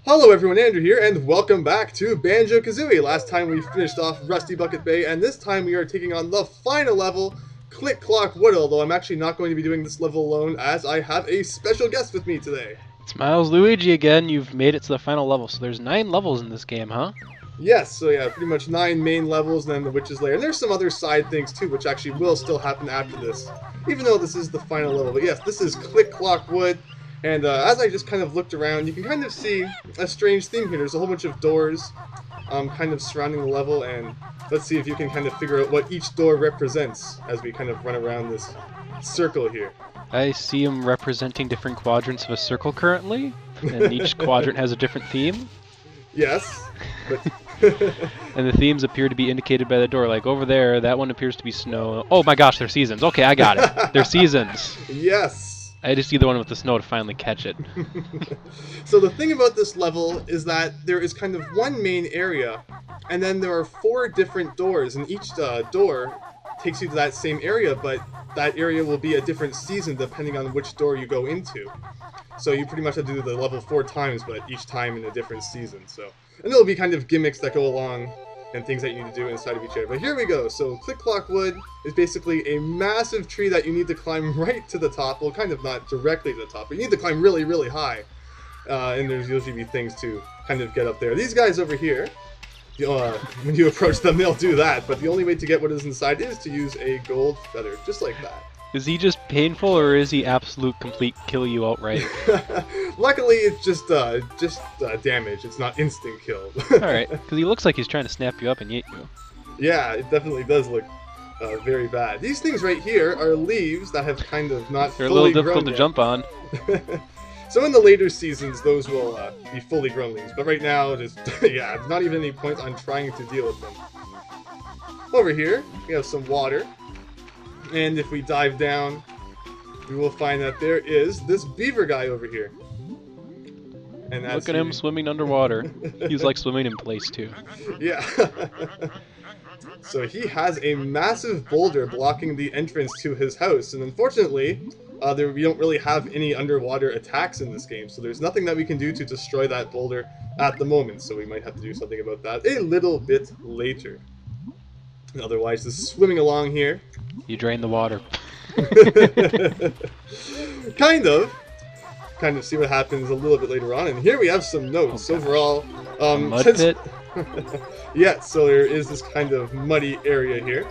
Hello everyone, Andrew here, and welcome back to Banjo-Kazooie. Last time we finished off Rusty Bucket Bay, and this time we are taking on the final level, Click Clock Wood, although I'm actually not going to be doing this level alone, as I have a special guest with me today. It's MilesLuigi again. You've made it to the final level, so there's 9 levels in this game, huh? Yes, so yeah, pretty much 9 main levels, and then the Witch's Lair, and there's some other side things too, which actually will still happen after this, even though this is the final level. But yes, this is Click Clock Wood. And as I just kind of looked around, you can kind of see a strange theme here. There's a whole bunch of doors kind of surrounding the level, and let's see if you can kind of figure out what each door represents as we kind of run around this circle here. I see them representing different quadrants of a circle currently, and each quadrant has a different theme. Yes, but... And the themes appear to be indicated by the door. Like over there, that one appears to be snow. Oh my gosh, they're seasons. Okay, I got it. They're seasons. Yes. I just see the one with the snow to finally catch it. So the thing about this level is that there is kind of one main area, and then there are 4 different doors, and each door takes you to that same area, but that area will be a different season depending on which door you go into. So you pretty much have to do the level 4 times, but each time in a different season. So, and there'll be kind of gimmicks that go along and things that you need to do inside of each area. But here we go. So Click Clock Wood is basically a massive tree that you need to climb right to the top. Well, kind of not directly to the top, but you need to climb really, really high. And there's usually be things to kind of get up there. These guys over here, when you approach them, they'll do that. But the only way to get what is inside is to use a gold feather, just like that. Is he just painful, or is he absolute complete kill you outright? Luckily, it's just damage. It's not instant kill. Alright, because he looks like he's trying to snap you up and eat you. Yeah, it definitely does look very bad. These things right here are leaves that have kind of not They're fully a little difficult to jump on. So in the later seasons, those will be fully grown leaves. But right now, just yeah, not even any point on trying to deal with them. Over here, we have some water. And if we dive down, we will find that there is this beaver guy over here. And look at him swimming underwater. He's like swimming in place too. Yeah. So he has a massive boulder blocking the entrance to his house, and unfortunately, we don't really have any underwater attacks in this game, so there's nothing that we can do to destroy that boulder at the moment, so we might have to do something about that a little bit later. Otherwise, just swimming along here. You drain the water. Kind of see what happens a little bit later on, and here we have some notes. Overall, mud pit? Yeah, so there is this kind of muddy area here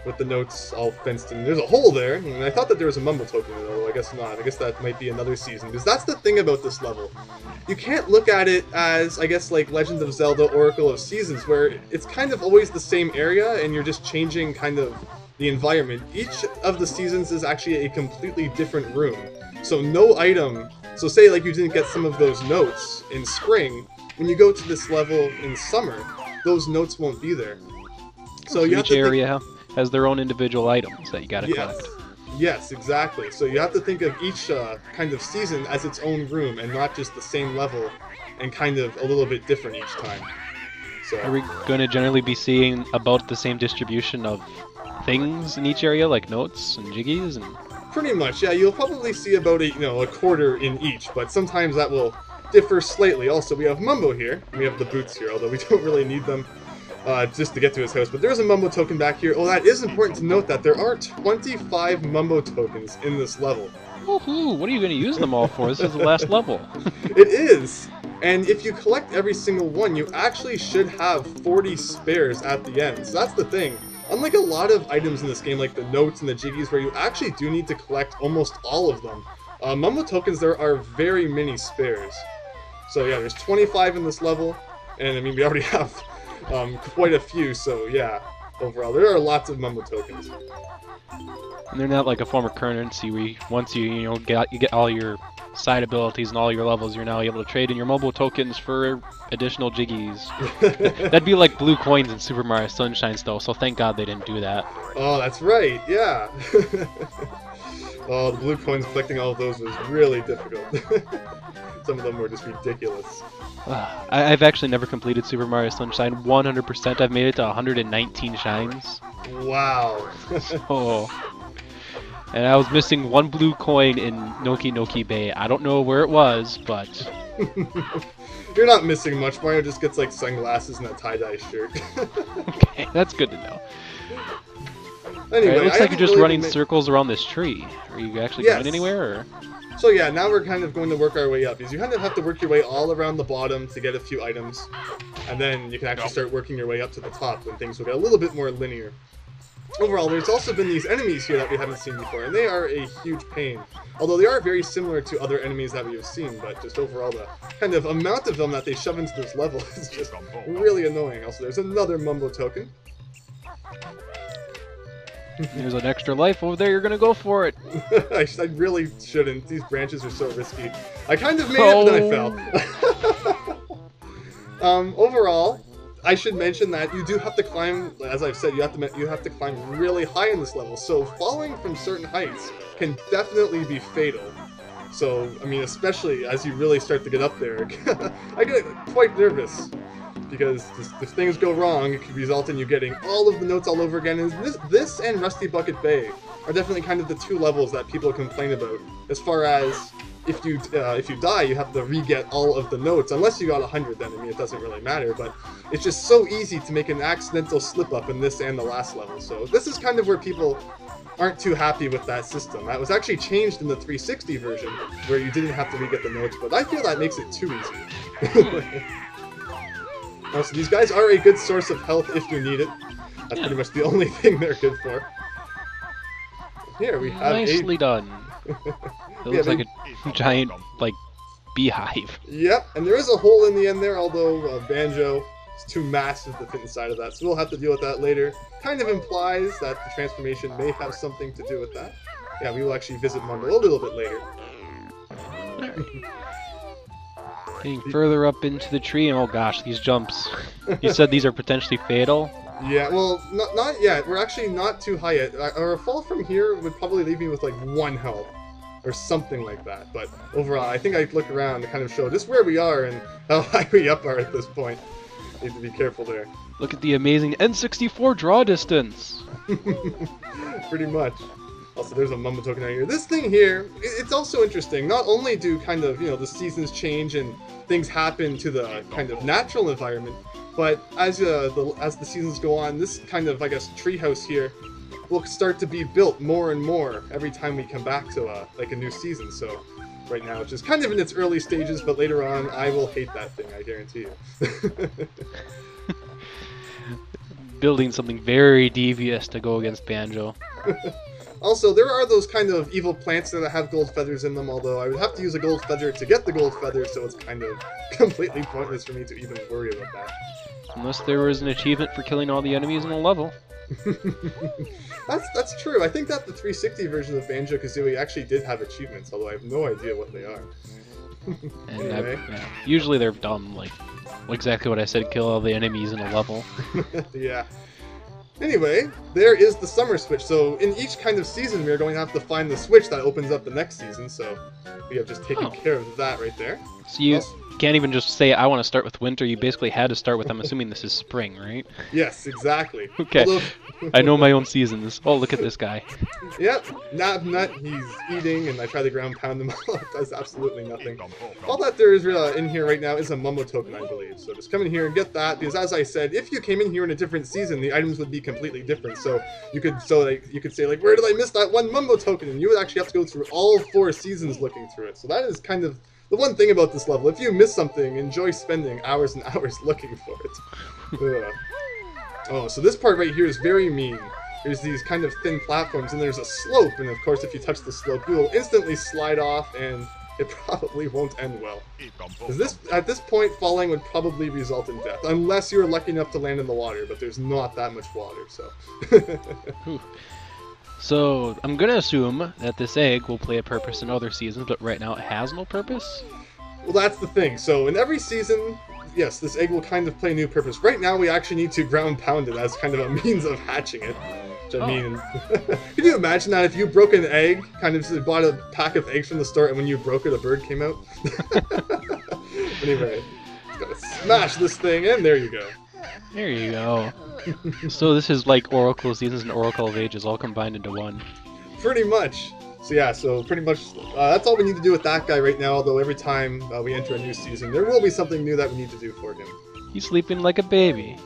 with the notes all fenced in. There's a hole there, and I thought that there was a mumble token, though I guess not. I guess that might be another season, because that's the thing about this level. You can't look at it as, I guess, like Legend of Zelda Oracle of Seasons, where it's kind of always the same area, and you're just changing kind of the environment. Each of the seasons is actually a completely different room. So no item, so say like you didn't get some of those notes in spring, when you go to this level in summer, those notes won't be there. So you have each area has their own individual items that you gotta collect. Yes, exactly. So you have to think of each kind of season as its own room, and not just the same level, and kind of a little bit different each time. So are we going to generally be seeing about the same distribution of things in each area, like notes and jiggies? And pretty much, yeah. You'll probably see about a quarter in each, but sometimes that will differ slightly. Also, we have Mumbo here. We have the boots here, although we don't really need them just to get to his house. But there's a Mumbo token back here. Oh, that is important to note that there are 25 Mumbo tokens in this level. Woohoo! What are you going to use them all for? This is the last level. It is! And if you collect every single one, you actually should have 40 spares at the end. So that's the thing. Unlike a lot of items in this game, like the notes and the jiggies, where you actually do need to collect almost all of them, Mumbo tokens, there are very many spares. So yeah, there's 25 in this level, and I mean, we already have quite a few, so yeah, overall, there are lots of Mumbo tokens. And they're not like a form of currency where once you get all your side abilities and all your levels, you're now able to trade in your Mumbo tokens for additional jiggies. That'd be like blue coins in Super Mario Sunshine though, so thank God they didn't do that. Oh, that's right, yeah. Oh, the blue coins, collecting all of those was really difficult. Some of them were just ridiculous. I've actually never completed Super Mario Sunshine 100%. I've made it to 119 shines. Wow. And I was missing one blue coin in Noki Noki Bay. I don't know where it was, but You're not missing much. Mario just gets like sunglasses and a tie-dye shirt. Okay, that's good to know. Anyway, Alright, it looks I like you're just really running been circles around this tree. Are you actually Yes. going anywhere? Or? So yeah, now we're kind of going to work our way up. Because you kind of have to work your way all around the bottom to get a few items. And then you can actually start working your way up to the top when things will get a little bit more linear. Overall, there's also been these enemies here that we haven't seen before, and they are a huge pain. Although they are very similar to other enemies that we have seen, but just overall the kind of amount of them that they shove into this level is just really annoying. Also, there's another Mumbo token. There's an extra life over there, you're gonna go for it. I really shouldn't. These branches are so risky. I kind of made it, but then I fell. Overall, I should mention that you do have to climb, as I've said, you have to climb really high in this level. So falling from certain heights can definitely be fatal. So, I mean, especially as you really start to get up there, I get quite nervous. Because if things go wrong, it could result in you getting all of the notes all over again. And this and Rusty Bucket Bay are definitely kind of the two levels that people complain about. As far as if you die, you have to re-get all of the notes. Unless you got 100, then I mean it doesn't really matter. But it's just so easy to make an accidental slip up in this and the last level. So this is kind of where people aren't too happy with that system. That was actually changed in the 360 version, where you didn't have to re-get the notes. But I feel that makes it too easy. So these guys are a good source of health if you need it. That's pretty much the only thing they're good for. Here we have Nicely done. It looks like a giant, like, beehive. Yep, and there is a hole in the end there, although Banjo is too massive to fit inside of that, so we'll have to deal with that later. Kind of implies that the transformation may have something to do with that. Yeah, we will actually visit Mumbo a little bit later. Getting further up into the tree, and oh gosh, these jumps. You said these are potentially fatal? Yeah, well, not yet. We're actually not too high yet. Our fall from here would probably leave me with like 1 health. Or something like that. But overall, I think I look around to kind of show just where we are and how high we up are at this point. Need to be careful there. Look at the amazing N64 draw distance! Pretty much. Also, there's a Mumbo token out here. This thing here, it's also interesting. Not only do kind of, you know, the seasons change and things happen to the kind of natural environment, but as the seasons go on, this kind of, I guess, treehouse here will start to be built more and more every time we come back to like a new season. So right now it's just kind of in its early stages, but later on I will hate that thing, I guarantee you. Building something very devious to go against Banjo. Also, there are those kind of evil plants that have gold feathers in them, although I would have to use a gold feather to get the gold feather, so it's kind of completely pointless for me to even worry about that. Unless there was an achievement for killing all the enemies in a level. That's true. I think that the 360 version of Banjo-Kazooie actually did have achievements, although I have no idea what they are. And Anyway. usually they're dumb, like exactly what I said, kill all the enemies in a level. Yeah. Anyway, there is the summer switch. So in each kind of season, we are going to have to find the switch that opens up the next season. So we have just taken care of that right there. So you can't even just say, I want to start with winter. You basically had to start with, I'm assuming this is spring, right? Yes, exactly. Okay. Although, I know my own seasons. Oh, look at this guy. Yep, Nut, he's eating, and I try to ground pound him. It does absolutely nothing. All that there is in here right now is a Mumbo token, I believe. So just come in here and get that, because as I said, if you came in here in a different season, the items would be completely different. So you could say like, where did I miss that one Mumbo token? And you would actually have to go through all 4 seasons looking through it. So that is kind of the one thing about this level. If you miss something, enjoy spending hours and hours looking for it. Ugh. Oh, so this part right here is very mean. There's these kind of thin platforms, and there's a slope, and of course if you touch the slope, you will instantly slide off, and it probably won't end well. Because at this point, falling would probably result in death, unless you're lucky enough to land in the water, but there's not that much water, so... So, I'm gonna assume that this egg will play a purpose in other seasons, but right now it has no purpose? Well, that's the thing. So in every season, yes, this egg will kind of play a new purpose. Right now, we actually need to ground pound it as kind of a means of hatching it. Which I mean, can you imagine that if you broke an egg, kind of bought a pack of eggs from the store, and when you broke it, a bird came out? Anyway, just gotta smash this thing, and there you go. There you go. So this is like Oracle Seasons and Oracle of Ages all combined into one. Pretty much. So yeah, so pretty much that's all we need to do with that guy right now, although every time we enter a new season, there will be something new that we need to do for him. He's sleeping like a baby.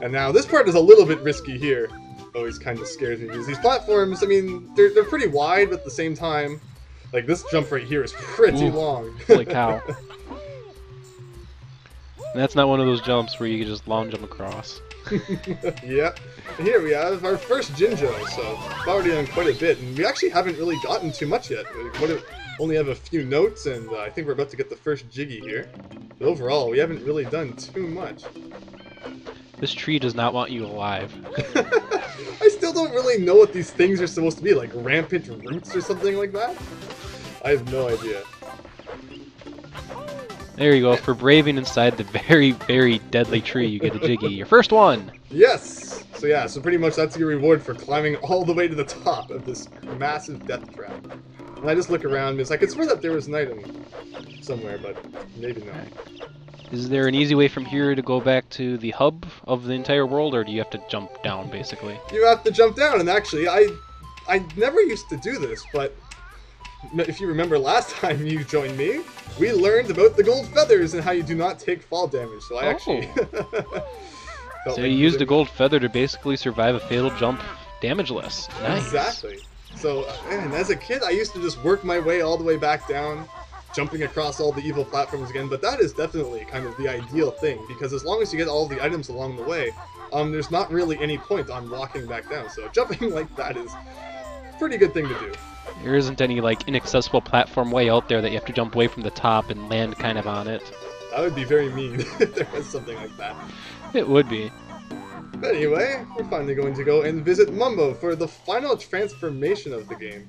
And now this part is a little bit risky here. Always kind of scares me because these platforms, I mean, they're pretty wide, but at the same time, like this jump right here is pretty long. Holy cow. And that's not one of those jumps where you can just long jump across. Yep. And here we have our first Jinjo, so we've already done quite a bit, and we actually haven't really gotten too much yet. We only have a few notes, and I think we're about to get the first Jiggy here. But overall, we haven't really done too much. This tree does not want you alive. I still don't really know what these things are supposed to be, like rampant roots or something like that? I have no idea. There you go. For braving inside the very, very deadly tree, you get a Jiggy. Your first one! Yes! So yeah, so pretty much that's your reward for climbing all the way to the top of this massive death trap. And I just look around because I could swear that there was an item somewhere, but maybe not. Is there an easy way from here to go back to the hub of the entire world, or do you have to jump down, basically? You have to jump down, and actually, I never used to do this, but if you remember last time you joined me, we learned about the gold feathers and how you do not take fall damage, so I actually... So you used a gold feather to basically survive a fatal jump damageless. Nice. Exactly. So, man, as a kid, I used to just work my way all the way back down, jumping across all the evil platforms again, but that is definitely kind of the ideal thing, because as long as you get all the items along the way, there's not really any point on walking back down, so jumping like that is a pretty good thing to do. There isn't any, like, inaccessible platform way out there that you have to jump away from the top and land kind of on it. That would be very mean if there was something like that. It would be. But anyway, we're finally going to go and visit Mumbo for the final transformation of the game.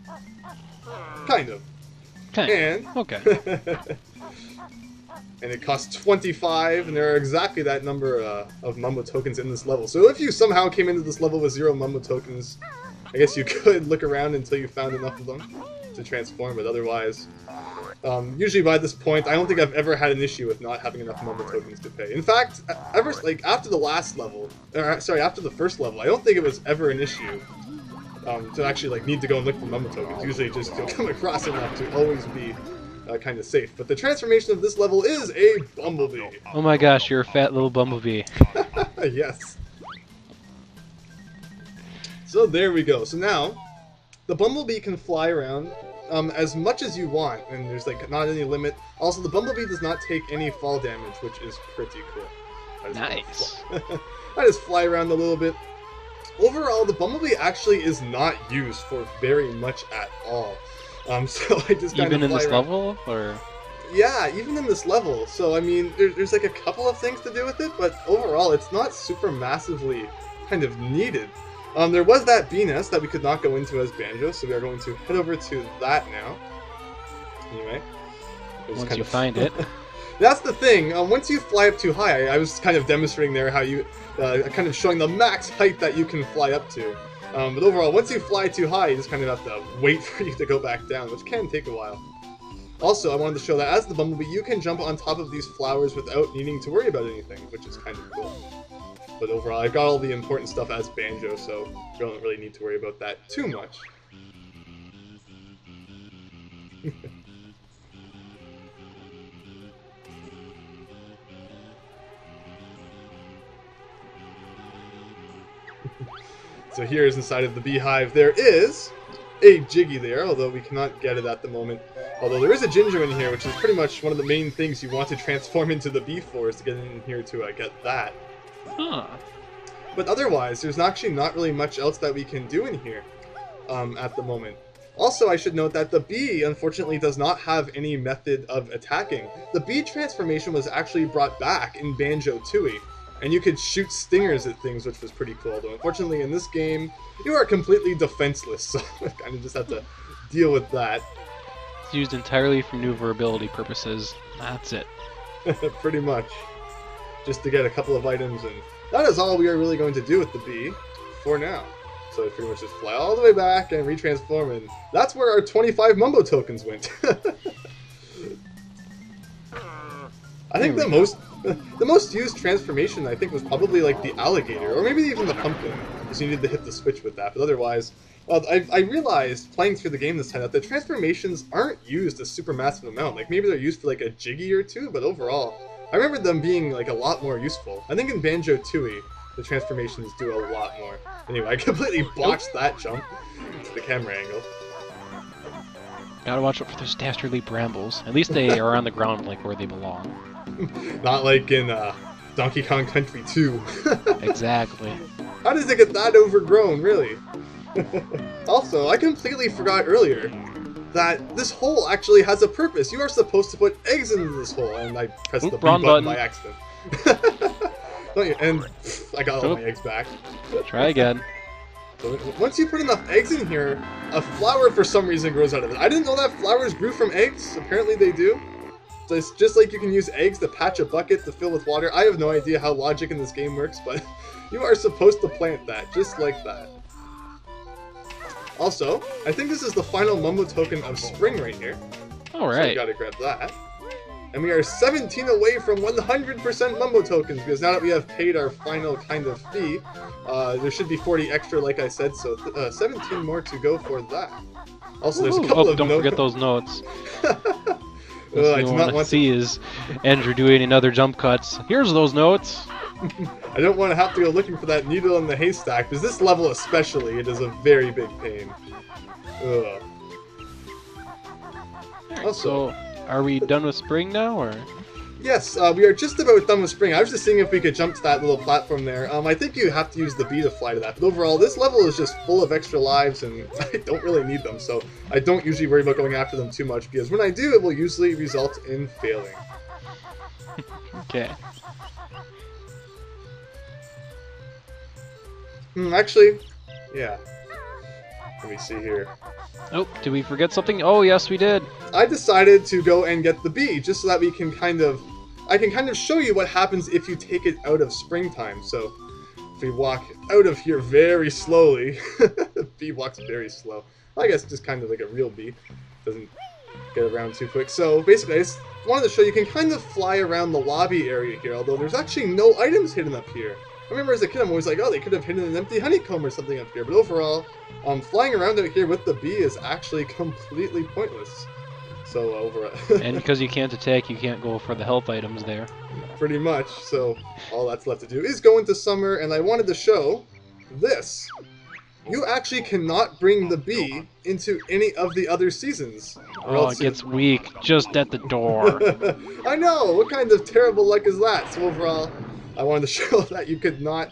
Kind of. And okay. And it costs 25, and there are exactly that number of Mumbo tokens in this level. So if you somehow came into this level with 0 Mumbo tokens, I guess you could look around until you found enough of them to transform, but otherwise... usually by this point, I don't think I've ever had an issue with not having enough Mumbo tokens to pay. In fact, after the last level, after the first level, I don't think it was ever an issue to actually need to go and look for Mumbo tokens. Usually just you'll come across enough to always be kind of safe. But the transformation of this level is a bumblebee. Oh my gosh, you're a fat little bumblebee. Yes. So there we go. So now, the bumblebee can fly around as much as you want, and there's not any limit. Also, the bumblebee does not take any fall damage, which is pretty cool. Nice. I just fly around a little bit. Overall, the bumblebee actually is not used for very much at all. So I just kind of even in fly this around. level, or Yeah, even in this level. So I mean, there's like a couple of things to do with it, but overall, it's not super massively kind of needed. There was that bee nest that we could not go into as Banjo, so we are going to head over to that now. Anyway. once you find it. That's the thing, once you fly up too high, I was kind of demonstrating there how you, kind of showing the max height that you can fly up to. But overall, once you fly too high, you just kind of have to wait for you to go back down, which can take a while. Also, I wanted to show that as the bumblebee, you can jump on top of these flowers without needing to worry about anything, which is kind of cool. But overall, I've got all the important stuff as Banjo, so you don't really need to worry about that too much. So here is inside of the beehive. There is a Jiggy there, although we cannot get it at the moment. Although there is a Ginger in here, which is pretty much one of the main things you want to transform into the bee for, is to get in here to get that. Huh. But otherwise, there's actually not really much else that we can do in here at the moment. Also, I should note that the bee, unfortunately, does not have any method of attacking. The bee transformation was actually brought back in Banjo-Tooie, and you could shoot stingers at things, which was pretty cool. Though, unfortunately, in this game, you are completely defenseless, so I kind of just have to deal with that. It's used entirely for maneuverability purposes. That's it. Pretty much. Just to get a couple of items, and that is all we are really going to do with the bee for now. So pretty much just fly all the way back and retransform, and that's where our 25 Mumbo tokens went. I think the most used transformation, I think, was probably like the alligator, or maybe even the pumpkin, because you needed to hit the switch with that. But otherwise, I realized playing through the game this time that the transformations aren't used a super massive amount. Like maybe they're used for like a Jiggy or two, but overall, I remember them being like a lot more useful. I think in Banjo-Tooie, the transformations do a lot more. Anyway, I completely botched that jump to the camera angle. Gotta watch out for those dastardly brambles. At least they are on the ground like where they belong. Not like in Donkey Kong Country 2. Exactly. How does it get that overgrown, really? Also, I completely forgot earlier that this hole actually has a purpose. You are supposed to put eggs into this hole, and I pressed the B button by accident. And I got all my eggs back. Try again. So once you put enough eggs in here, a flower for some reason grows out of it. I didn't know that flowers grew from eggs. Apparently they do. So it's just like you can use eggs to patch a bucket to fill with water. I have no idea how logic in this game works, but you are supposed to plant that, just like that. Also, I think this is the final Mumbo token of spring right here. Alright. So you gotta grab that. And we are 17 away from 100% Mumbo tokens, because now that we have paid our final kind of fee, there should be 40 extra, like I said, so 17 more to go for that. Also, there's a couple of don't forget those notes. I do not want to see is Andrew doing another jump cuts. Here's those notes. I don't want to have to go looking for that needle in the haystack, because this level especially, it is a very big pain. Ugh. Also, are we done with spring now, or? Yes, we are just about done with spring. I was just seeing if we could jump to that little platform there. I think you have to use the bee to fly to that, but overall, this level is just full of extra lives, and I don't really need them, so I don't usually worry about going after them too much, because when I do, it will usually result in failing. Okay. Actually, yeah. Let me see here. Oh, did we forget something? Oh, yes, we did. I decided to go and get the bee, just so that we can I can kind of show you what happens if you take it out of springtime. So, if we walk out of here very slowly, the bee walks very slow. I guess just kind of like a real bee. Doesn't get around too quick. So, basically, I just wanted to show you can kind of fly around the lobby area here, although there's actually no items hidden up here. I remember as a kid, I'm always like, oh, they could have hidden an empty honeycomb or something up here. But overall, flying around out here with the bee is actually completely pointless. So and because you can't attack, you can't go for the health items there. Pretty much. So all that's left to do is go into summer, and I wanted to show this. You actually cannot bring the bee into any of the other seasons. Oh, it gets weak just at the door. I know! What kind of terrible luck is that? So overall, I wanted to show that you could not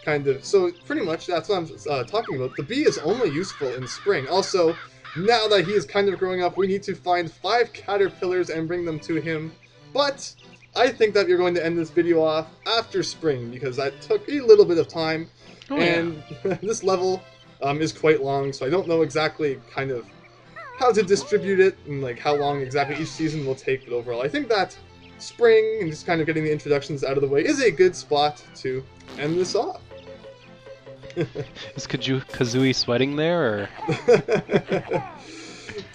kind of... So pretty much that's what I'm talking about. The bee is only useful in spring. Also, now that he is kind of growing up, we need to find 5 caterpillars and bring them to him. But I think that you're going to end this video off after spring, because that took a little bit of time. Oh, and yeah. This level is quite long, so I don't know exactly kind of how to distribute it and like how long exactly each season will take. But overall, I think that spring and just kind of getting the introductions out of the way is a good spot to end this off. Is Kazooie sweating there, or?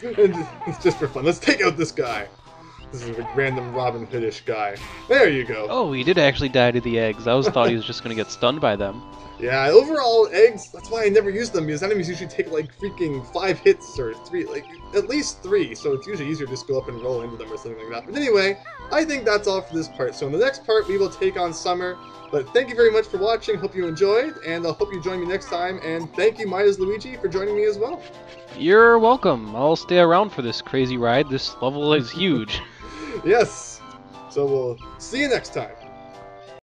It's just for fun. Let's take out this guy. This is a random Robin Hood-ish guy. There you go. Oh, he did actually die to the eggs. I always thought he was just going to get stunned by them. Yeah, overall, eggs, that's why I never use them, because enemies usually take like freaking 5 hits or 3, like at least 3, so it's usually easier to just go up and roll into them or something like that. But anyway, I think that's all for this part. So in the next part, we will take on Summer. But thank you very much for watching, hope you enjoyed, and I hope you join me next time, and thank you, MilesLuigi, for joining me as well. You're welcome. I'll stay around for this crazy ride. This level is huge. Yes. So we'll see you next time.